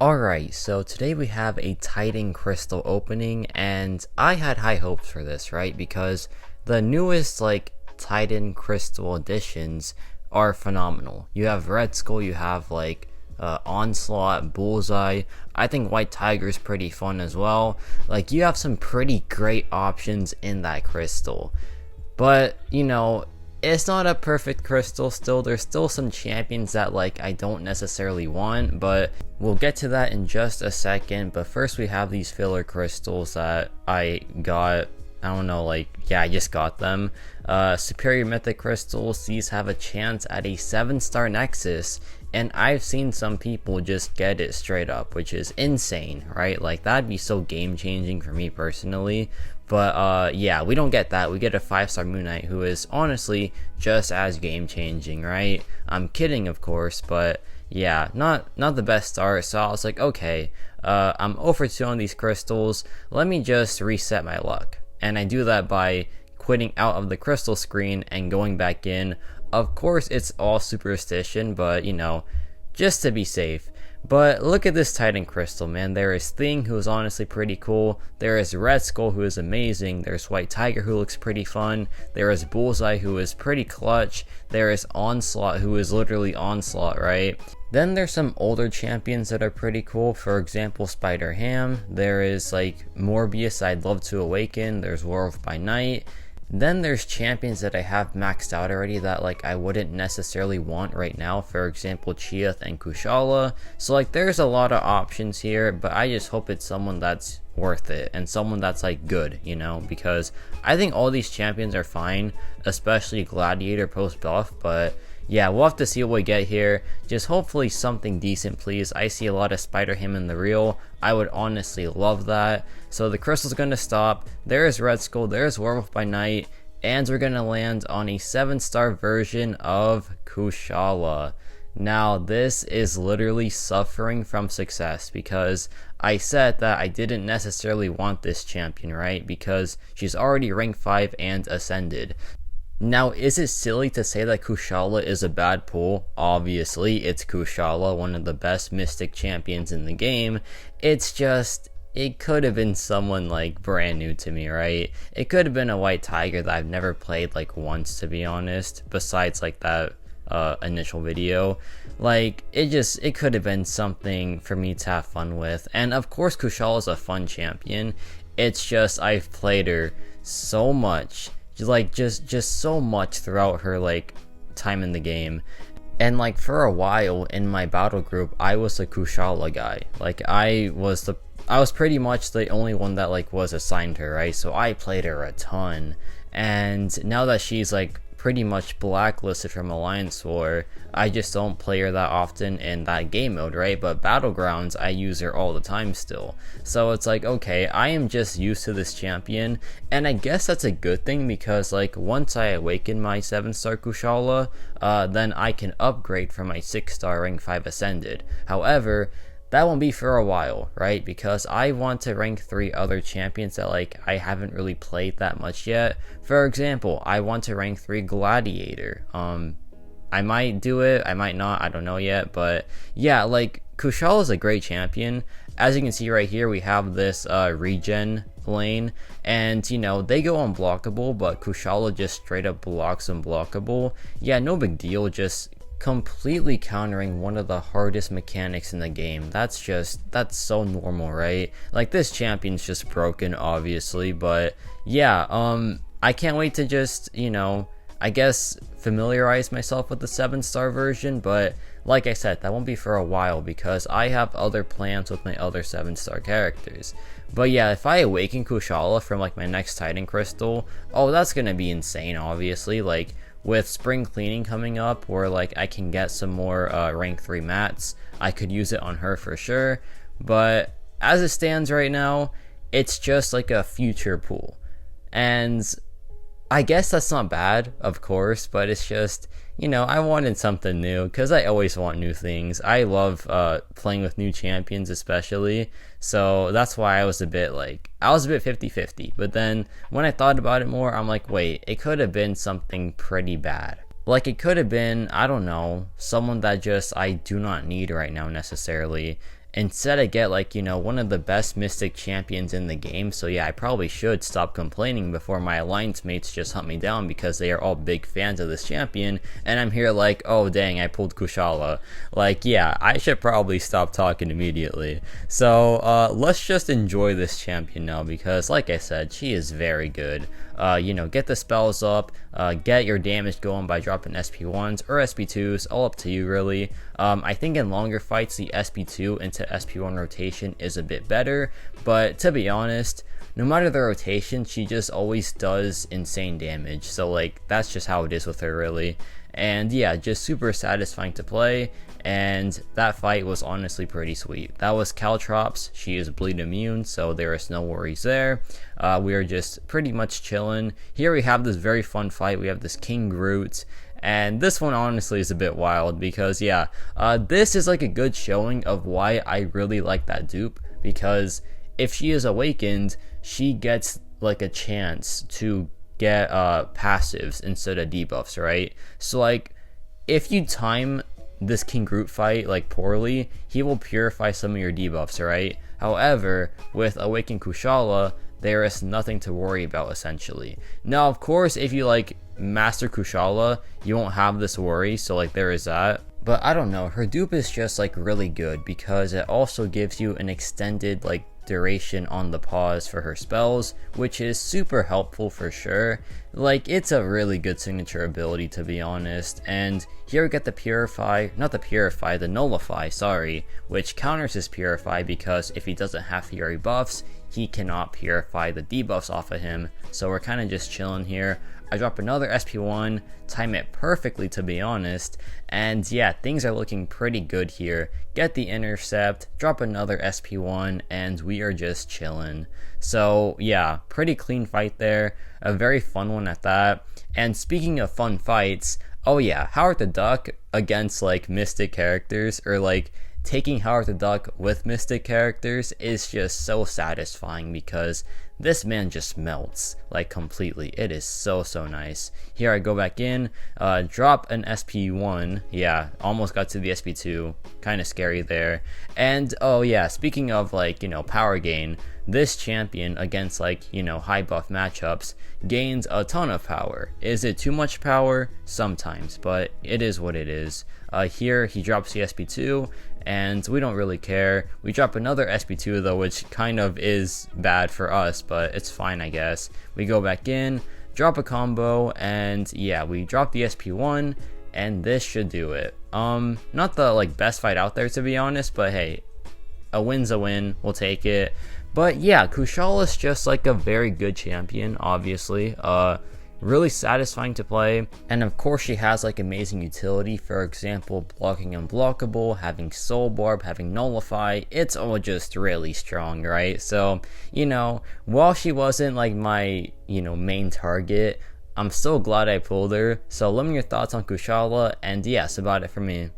Alright, so today we have a Titan Crystal opening, and I had high hopes for this, right? Because the newest, Titan Crystal editions are phenomenal. You have Red Skull, you have, Onslaught, Bullseye. I think White Tiger is pretty fun as well. Like, you have some pretty great options in that crystal. But, it's not a perfect crystal still. There's still some champions that I don't necessarily want, but we'll get to that in just a second. But first we have these filler crystals that I got. I don't know, I just got them. Superior mythic crystals, these have a chance at a 7-star nexus, and I've seen some people just get it straight up, which is insane, right? Like, that'd be so game changing for me personally. But yeah, we don't get that. We get a 5-star Moon Knight, who is honestly just as game changing, right? I'm kidding, of course, but yeah, not the best start. So I was like, okay, I'm 0 for 2 on these crystals. Let me just reset my luck. And I do that by quitting out of the crystal screen and going back in. Of course, it's all superstition, but just to be safe. But look at this Titan crystal, man. There is Thing, who is honestly pretty cool. There is Red Skull, who is amazing. There's White Tiger, who looks pretty fun. There is Bullseye, who is pretty clutch. There is Onslaught, who is literally Onslaught, right? Then there's some older champions that are pretty cool. For example, Spider Ham. There is Morbius, I'd love to awaken. There's Werewolf by Night. Then there's champions that I have maxed out already that I wouldn't necessarily want right now. For example, Chiath and Kushala. So there's a lot of options here, but I just hope it's someone that's worth it and someone that's good, because I think all these champions are fine, especially Gladiator post buff. But yeah, we'll have to see what we get here. Just hopefully something decent, please. I see a lot of Spider Ham in the reel. I would honestly love that. So the crystal's gonna stop. There's Red Skull, there's Werewolf by Night, and we're gonna land on a 7-star version of Kushala. Now, this is literally suffering from success because I said that I didn't necessarily want this champion, right? Because she's already rank 5 and ascended. Now, is it silly to say that Kushala is a bad pull? Obviously, it's Kushala, one of the best mystic champions in the game. It's just, it could have been someone brand new to me, right? It could have been a White Tiger that I've never played once, to be honest, besides that initial video. It could have been something for me to have fun with. And of course, Kushala is a fun champion. It's just I've played her so much, just so much throughout her time in the game. And for a while in my battle group, I was a Kushala guy. I was pretty much the only one that was assigned her, right? So I played her a ton. And now that she's pretty much blacklisted from Alliance War, I just don't play her that often in that game mode, right? But Battlegrounds, I use her all the time still. So it's okay, I am just used to this champion, and I guess that's a good thing because once I awaken my 7-star Kushala, then I can upgrade from my 6-star rank 5 ascended. However, that won't be for a while, right? Because I want to rank 3 other champions that I haven't really played that much yet. For example, I want to rank 3 Gladiator. I might do it, I might not, I don't know yet. But yeah, Kushala is a great champion. As you can see right here, we have this regen lane, and they go unblockable, but Kushala just straight up blocks unblockable. Yeah, no big deal, just completely countering one of the hardest mechanics in the game. That's so normal, right? This champion's just broken, obviously. But yeah, I can't wait to just I guess familiarize myself with the 7-star version. But like I said, that won't be for a while because I have other plans with my other 7-star characters. But yeah, if I awaken Kushala from my next Titan crystal, oh, that's gonna be insane, obviously. With spring cleaning coming up, where I can get some more rank 3 mats, I could use it on her for sure. But as it stands right now, it's just a future pool. And I guess that's not bad, of course, but it's just, I wanted something new, because I always want new things. I love playing with new champions especially, so that's why I was a bit 50-50. But then when I thought about it more, I'm wait, it could have been something pretty bad. It could have been, I don't know, someone that just I do not need right now necessarily. instead I get like, one of the best Mystic champions in the game. So yeah, I probably should stop complaining before my alliance mates just hunt me down because they are all big fans of this champion, and I'm here like, oh dang, I pulled Kushala. Like, yeah, I should probably stop talking immediately. So let's just enjoy this champion now, because like I said, she is very good. Get the spells up, get your damage going by dropping SP1s or SP2s, all up to you really. I think in longer fights the SP2 into SP1 rotation is a bit better, but to be honest, no matter the rotation, she just always does insane damage. So like, that's just how it is with her really. And yeah, just super satisfying to play, and that fight was honestly pretty sweet. That was Caltrops. She is bleed immune, so there is no worries there. We are just pretty much chilling. Here we have this very fun fight. We have this King Groot, and this one honestly is a bit wild because yeah, this is like a good showing of why I really like that dupe, because if she is awakened, she gets like a chance to get passives instead of debuffs, right? So like, if you time this King Groot fight like poorly, he will purify some of your debuffs, right? However, with Awakened Kushala, there is nothing to worry about essentially. Now of course, if you like master Kushala, you won't have this worry, so like there is that. But I don't know, her dupe is just like really good because it also gives you an extended like duration on the pause for her spells, which is super helpful for sure. Like, it's a really good signature ability to be honest. And here we get the Nullify, sorry, which counters his Purify, because if he doesn't have Fury buffs, he cannot purify the debuffs off of him. So we're kind of just chilling here. I drop another SP1, time it perfectly to be honest, and yeah, things are looking pretty good here. Get the intercept, drop another SP1, and we are just chilling. So yeah, pretty clean fight there, a very fun one at that. And speaking of fun fights, oh yeah, Howard the Duck against like Mystic characters, or like taking Howard the Duck with Mystic characters is just so satisfying because this man just melts like completely. It is so nice. Here I go back in, drop an SP1. Yeah, almost got to the SP2. Kind of scary there. And oh yeah, speaking of like, power gain, this champion against like, high buff matchups gains a ton of power. Is it too much power? Sometimes, but it is what it is. Here he drops the SP2, and we don't really care. We drop another SP2 though, which kind of is bad for us, but it's fine I guess. We go back in, drop a combo, and yeah, we drop the SP1, and this should do it. Not the like best fight out there to be honest, but hey, a win's a win, we'll take it. But yeah, Kushala is just like a very good champion, obviously. Really satisfying to play, and of course she has like amazing utility, for example blocking unblockable, having soul barb, having nullify. It's all just really strong, right? So while she wasn't like my main target, I'm so glad I pulled her. So let me know your thoughts on Kushala, and yeah, that's about it for me.